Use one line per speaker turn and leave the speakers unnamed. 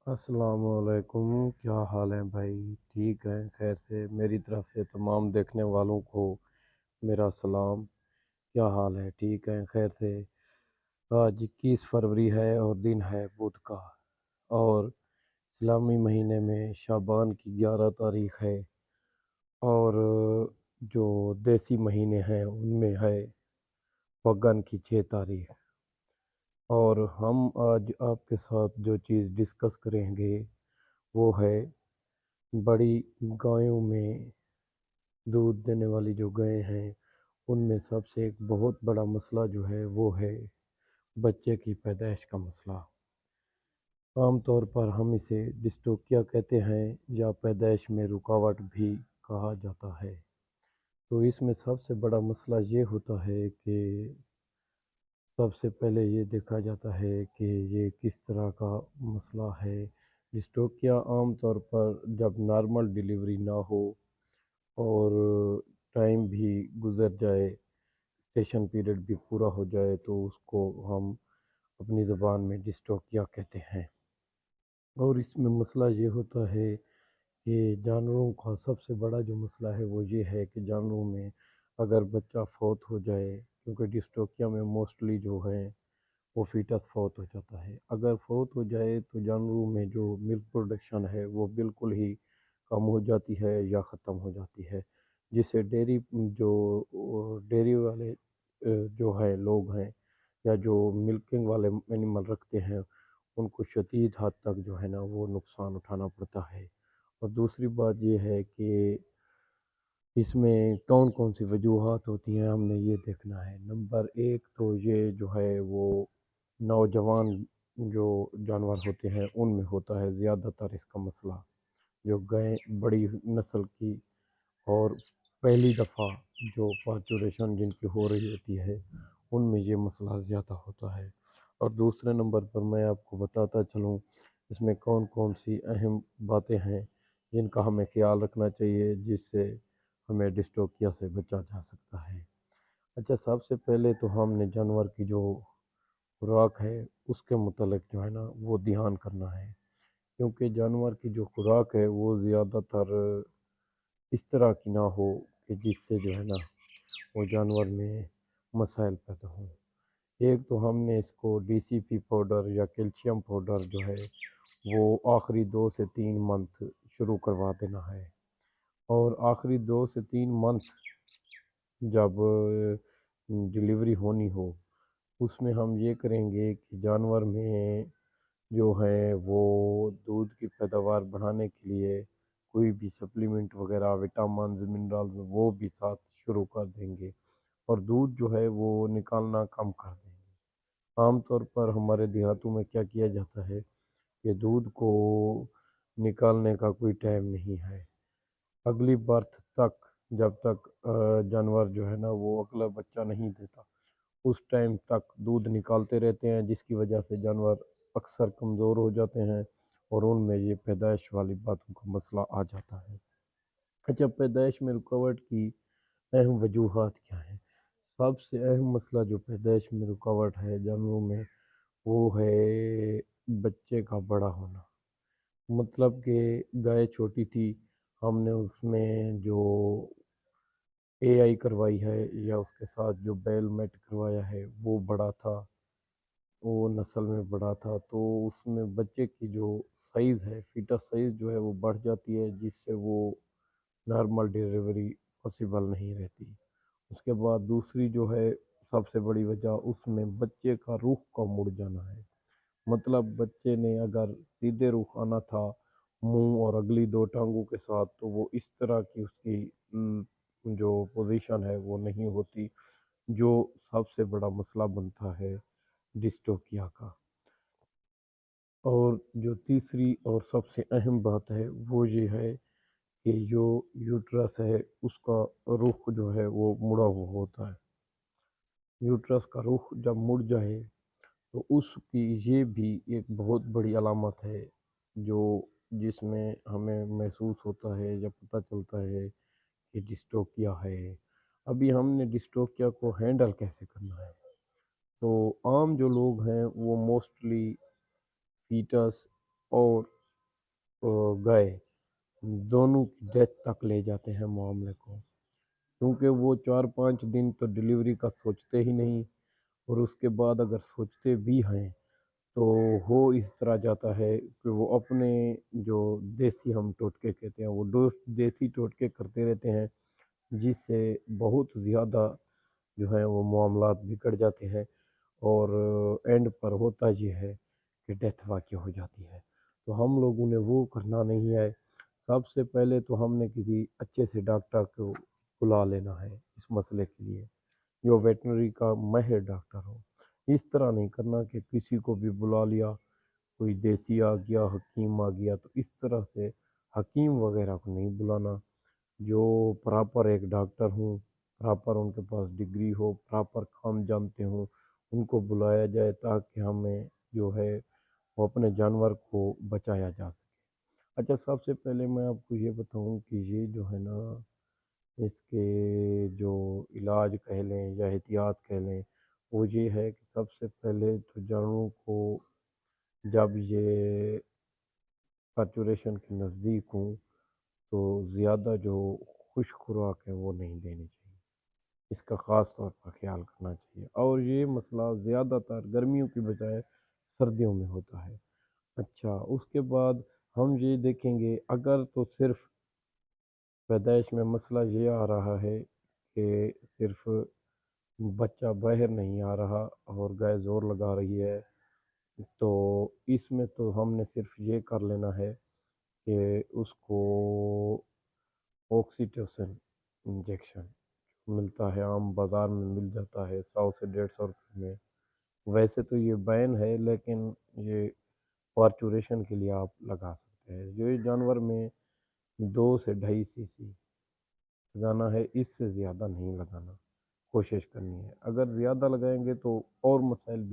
السلام علیکم، کیا حال ہیں بھائی؟ ٹھیک ہیں؟ خیر سے؟ میری طرف سے تمام دیکھنے والوں کو میرا سلام۔ کیا حال ہے؟ ٹھیک ہیں؟ خیر سے؟ آج 21 فروری ہے اور دن ہے بدھ کا، اور اسلامی مہینے میں شعبان کی 11 تاریخ ہے، اور جو دیسی مہینے ہیں ان میں ہے فگن کی 6 تاریخ۔ اور ہم آج آپ کے ساتھ جو چیز ڈسکس کریں گے وہ ہے بڑی گایوں میں دودھ دینے والی جو گائیں ہیں ان میں سب سے ایک بہت بڑا مسئلہ جو ہے وہ ہے بچے کی پیدائش کا مسئلہ۔ عام طور پر ہم اسے ڈسٹوکیا کہتے ہیں یا پیدائش میں رکاوٹ بھی کہا جاتا ہے۔ تو اس میں سب سے بڑا مسئلہ یہ ہوتا ہے کہ سب سے پہلے یہ دیکھا جاتا ہے کہ یہ کس طرح کا مسئلہ ہے۔ ڈسٹوکیا عام طور پر جب نارمل ڈیلیوری نہ ہو اور ٹائم بھی گزر جائے، اسٹیشن پیریڈ بھی پورا ہو جائے، تو اس کو ہم اپنی زبان میں ڈسٹوکیا کہتے ہیں۔ اور اس میں مسئلہ یہ ہوتا ہے کہ جانوروں کا سب سے بڑا جو مسئلہ ہے وہ یہ ہے کہ جانوروں میں اگر بچہ فوت ہو جائے، کیونکہ ڈسٹوکیا میں موسٹلی جو ہیں وہ فیٹس فوت ہو جاتا ہے، اگر فوت ہو جائے تو جانوروں میں جو ملک پروڈکشن ہے وہ بالکل ہی کم ہو جاتی ہے یا ختم ہو جاتی ہے، جس سے ڈیری والے جو ہیں لوگ ہیں یا جو ملکنگ والے اینیمل رکھتے ہیں ان کو شدید حد تک جو ہے نا وہ نقصان اٹھانا پڑتا ہے۔ اور دوسری بات یہ ہے کہ اس میں کون کون سی وجوہات ہوتی ہیں ہم نے یہ دیکھنا ہے۔ نمبر ایک تو یہ جو ہے وہ نوجوان جو جانور ہوتے ہیں ان میں ہوتا ہے زیادہ تر اس کا مسئلہ، جو گائیں بڑی نسل کی اور پہلی دفعہ جو پارچوریشن جن کی ہو رہی ہوتی ہے ان میں یہ مسئلہ زیادہ ہوتا ہے۔ اور دوسرے نمبر پر میں آپ کو بتاتا چلوں اس میں کون کون سی اہم باتیں ہیں جن کا ہمیں خیال رکھنا چاہیے جس سے ہمیں ڈسٹوکیا سے بچا جا سکتا ہے۔ اچھا، سب سے پہلے تو ہم نے جانور کی جو خوراک ہے اس کے متعلق جو ہے نا وہ دھیان کرنا ہے، کیونکہ جانور کی جو خوراک ہے وہ زیادہ تر اس طرح کی نہ ہو کہ جس سے جو ہے نا وہ جانور میں مسائل پیدا ہوں۔ ایک تو ہم نے اس کو ڈی سی پی پاؤڈر یا کیلشیم پاؤڈر جو ہے وہ آخری 2 سے 3 منتھ شروع کروا دینا ہے، اور آخری 2 سے 3 منتھ جب ڈیلیوری ہونی ہو اس میں ہم یہ کریں گے کہ جانور میں جو ہے وہ دودھ کی پیداوار بڑھانے کے لیے کوئی بھی سپلیمنٹ وغیرہ وٹامنز منرلز وہ بھی ساتھ شروع کر دیں گے، اور دودھ جو ہے وہ نکالنا کم کر دیں گے۔ عام طور پر ہمارے دیہاتوں میں کیا کیا جاتا ہے کہ دودھ کو نکالنے کا کوئی ٹائم نہیں ہے، اگلی برتھ تک جب تک جانور جو ہے نا وہ اگلا بچہ نہیں دیتا اس ٹائم تک دودھ نکالتے رہتے ہیں، جس کی وجہ سے جانور اکثر کمزور ہو جاتے ہیں اور ان میں یہ پیدائش والی باتوں کا مسئلہ آ جاتا ہے۔ اچھا، پیدائش میں رکاوٹ کی اہم وجوہات کیا ہیں؟ سب سے اہم مسئلہ جو پیدائش میں رکاوٹ ہے جانوروں میں وہ ہے بچے کا بڑا ہونا۔ مطلب کہ گائے چھوٹی تھی، ہم نے اس میں جو اے آئی کروائی ہے یا اس کے ساتھ جو بیل میٹ کروایا ہے وہ بڑا تھا، وہ نسل میں بڑا تھا، تو اس میں بچے کی جو سائز ہے فیٹس سائز جو ہے وہ بڑھ جاتی ہے، جس سے وہ نارمل ڈیلیوری پاسبل نہیں رہتی۔ اس کے بعد دوسری جو ہے سب سے بڑی وجہ اس میں بچے کا رخ کا مڑ جانا ہے، مطلب بچے نے اگر سیدھے رخ آنا تھا منہ اور اگلی 2 ٹانگوں کے ساتھ تو وہ اس طرح کی اس کی جو پوزیشن ہے وہ نہیں ہوتی، جو سب سے بڑا مسئلہ بنتا ہے ڈسٹوکیا کا۔ اور جو تیسری اور سب سے اہم بات ہے وہ یہ ہے کہ جو یوٹرس ہے اس کا رخ جو ہے وہ مڑا ہوا ہوتا ہے۔ یوٹرس کا رخ جب مڑ جائے تو اس کی یہ بھی ایک بہت بڑی علامت ہے جو جس میں ہمیں محسوس ہوتا ہے یا پتہ چلتا ہے کہ ڈسٹوکیا ہے۔ ابھی ہم نے ڈسٹوکیا کو ہینڈل کیسے کرنا ہے، تو عام جو لوگ ہیں وہ موسٹلی فیٹس اور گائے دونوں کی ڈیتھ تک لے جاتے ہیں معاملے کو، کیونکہ وہ 4-5 دن تو ڈلیوری کا سوچتے ہی نہیں، اور اس کے بعد اگر سوچتے بھی ہیں تو ہو اس طرح جاتا ہے کہ وہ اپنے جو دیسی ہم ٹوٹکے کہتے ہیں وہ دیسی ٹوٹکے کرتے رہتے ہیں، جس سے بہت زیادہ جو ہے وہ معاملات بگڑ جاتے ہیں، اور اینڈ پر ہوتا یہ ہے کہ ڈیتھ واقع ہو جاتی ہے۔ تو ہم لوگوں نے وہ کرنا نہیں ہے، سب سے پہلے تو ہم نے کسی اچھے سے ڈاکٹر کو بلا لینا ہے اس مسئلے کے لیے، جو ویٹنری کا ماہر ڈاکٹر ہو۔ اس طرح نہیں کرنا کہ کسی کو بھی بلا لیا، کوئی دیسی آ گیا، حکیم آ گیا، تو اس طرح سے حکیم وغیرہ کو نہیں بلانا، جو پراپر ایک ڈاکٹر ہوں، پراپر ان کے پاس ڈگری ہو، پراپر کام جانتے ہوں، ان کو بلایا جائے تاکہ ہمیں جو ہے وہ اپنے جانور کو بچایا جا سکے۔ اچھا، سب سے پہلے میں آپ کو یہ بتاؤں کہ یہ جو ہے نا، اس کے جو علاج کہہ لیں یا احتیاط کہہ لیں، وہ یہ ہے کہ سب سے پہلے تو جانوروں کو جب یہ سچوریشن کے نزدیک ہوں تو زیادہ جو خشک خوراک ہے وہ نہیں دینی چاہیے، اس کا خاص طور پر خیال کرنا چاہیے، اور یہ مسئلہ زیادہ تر گرمیوں کی بجائے سردیوں میں ہوتا ہے۔ اچھا، اس کے بعد ہم یہ دیکھیں گے اگر تو صرف پیدائش میں مسئلہ یہ آ رہا ہے کہ صرف بچہ باہر نہیں آ رہا اور گائے زور لگا رہی ہے، تو اس میں تو ہم نے صرف یہ کر لینا ہے کہ اس کو آکسیٹوسن انجیکشن ملتا ہے، عام بازار میں مل جاتا ہے 100 سے 150 روپے میں۔ ویسے تو یہ بین ہے، لیکن یہ پارچوریشن کے لیے آپ لگا سکتے ہیں، جو جانور میں 2 سے 2.5 cc لگانا ہے، اس سے زیادہ نہیں لگانا، کوشش کرنی ہے۔ اگر زیادہ لگائیں گے تو اور مسائل بھی